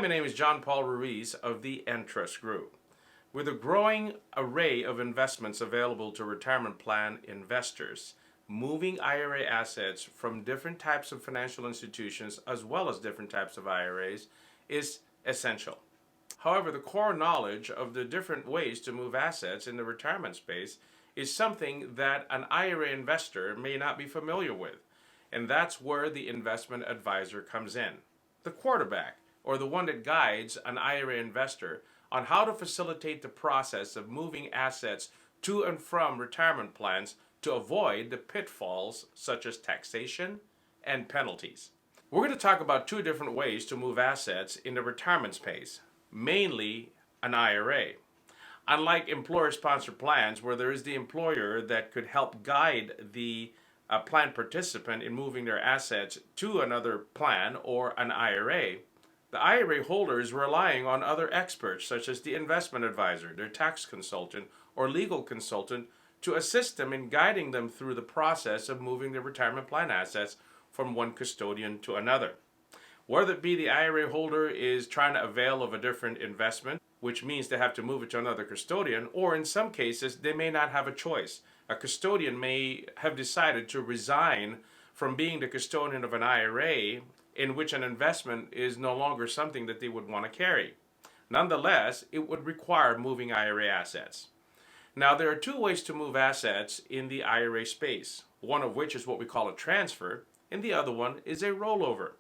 My name is Paul Ruiz of the Entrust Group. With a growing array of investments available to retirement plan investors, moving IRA assets from different types of financial institutions as well as different types of IRAs is essential. However, the core knowledge of the different ways to move assets in the retirement space is something that an IRA investor may not be familiar with, and that's where the investment advisor comes in. The quarterback, or the one that guides an IRA investor on how to facilitate the process of moving assets to and from retirement plans to avoid the pitfalls such as taxation and penalties. We're going to talk about two different ways to move assets in the retirement space, mainly an IRA. Unlike employer-sponsored plans where there is the employer that could help guide the plan participant in moving their assets to another plan or an IRA, the IRA holder is relying on other experts such as the investment advisor, their tax consultant, or legal consultant to assist them in guiding them through the process of moving their retirement plan assets from one custodian to another. Whether it be the IRA holder is trying to avail of a different investment, which means they have to move it to another custodian, or in some cases they may not have a choice. A custodian may have decided to resign from being the custodian of an IRA in which an investment is no longer something that they would want to carry. Nonetheless, it would require moving IRA assets. Now, there are two ways to move assets in the IRA space, one of which is what we call a transfer, and the other one is a rollover.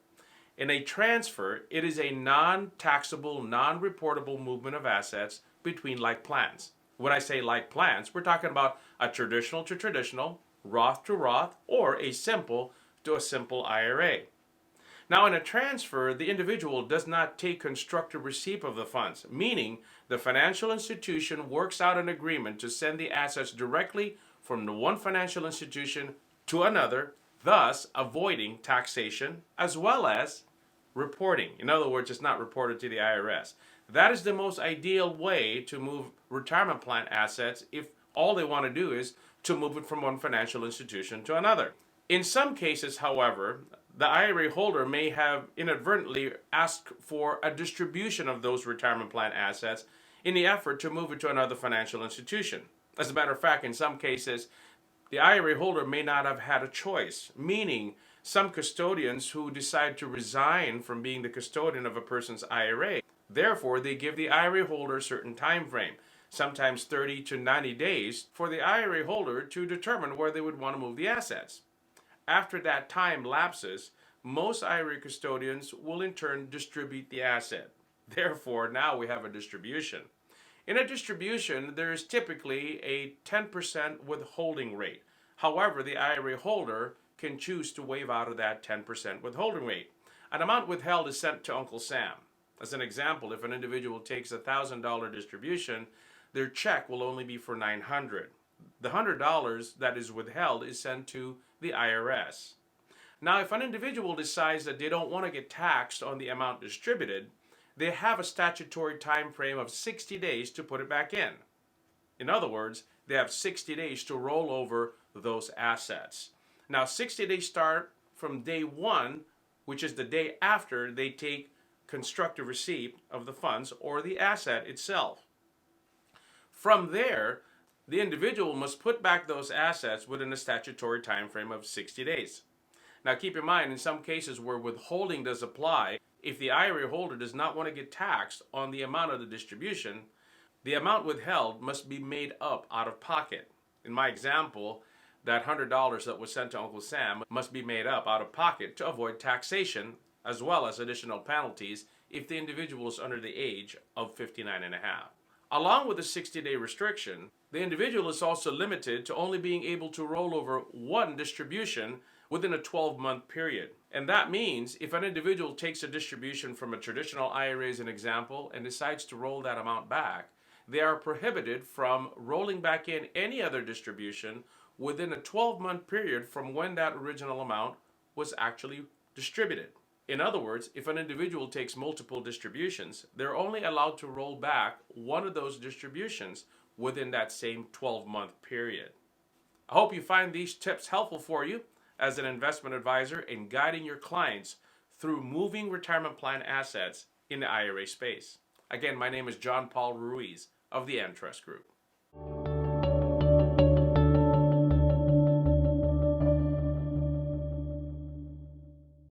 In a transfer, it is a non-taxable, non-reportable movement of assets between like plans. When I say like plans, we're talking about a traditional to traditional, Roth to Roth, or a simple to a simple IRA. Now, in a transfer, the individual does not take constructive receipt of the funds, meaning the financial institution works out an agreement to send the assets directly from the one financial institution to another, thus avoiding taxation as well as reporting. In other words, it's not reported to the IRS. That is the most ideal way to move retirement plan assets if all they want to do is to move it from one financial institution to another. In some cases, however, the IRA holder may have inadvertently asked for a distribution of those retirement plan assets in the effort to move it to another financial institution. As a matter of fact, in some cases, the IRA holder may not have had a choice, meaning some custodians who decide to resign from being the custodian of a person's IRA, therefore they give the IRA holder a certain time frame, sometimes 30 to 90 days, for the IRA holder to determine where they would want to move the assets. After that time lapses, most IRA custodians will in turn distribute the asset. Therefore, now we have a distribution. In a distribution, there is typically a 10% withholding rate. However, the IRA holder can choose to waive out of that 10% withholding rate. An amount withheld is sent to Uncle Sam. As an example, if an individual takes a $1,000 distribution, their check will only be for $900. The $100 that is withheld is sent to the IRS. Now, if an individual decides that they don't want to get taxed on the amount distributed, they have a statutory time frame of 60 days to put it back in. In other words, they have 60 days to roll over those assets. Now, 60 days start from day one, which is the day after they take constructive receipt of the funds or the asset itself. From there, the individual must put back those assets within a statutory time frame of 60 days. Now, keep in mind, in some cases where withholding does apply, if the IRA holder does not want to get taxed on the amount of the distribution, the amount withheld must be made up out of pocket. In my example, that $100 that was sent to Uncle Sam must be made up out of pocket to avoid taxation as well as additional penalties if the individual is under the age of 59 and a half. Along with the 60-day restriction, the individual is also limited to only being able to roll over one distribution within a 12-month period. And that means if an individual takes a distribution from a traditional IRA as an example and decides to roll that amount back, they are prohibited from rolling back in any other distribution within a 12-month period from when that original amount was actually distributed. In other words, if an individual takes multiple distributions, they're only allowed to roll back one of those distributions within that same 12-month period. I hope you find these tips helpful for you as an investment advisor in guiding your clients through moving retirement plan assets in the IRA space. Again, my name is Paul Ruiz of the Entrust Group.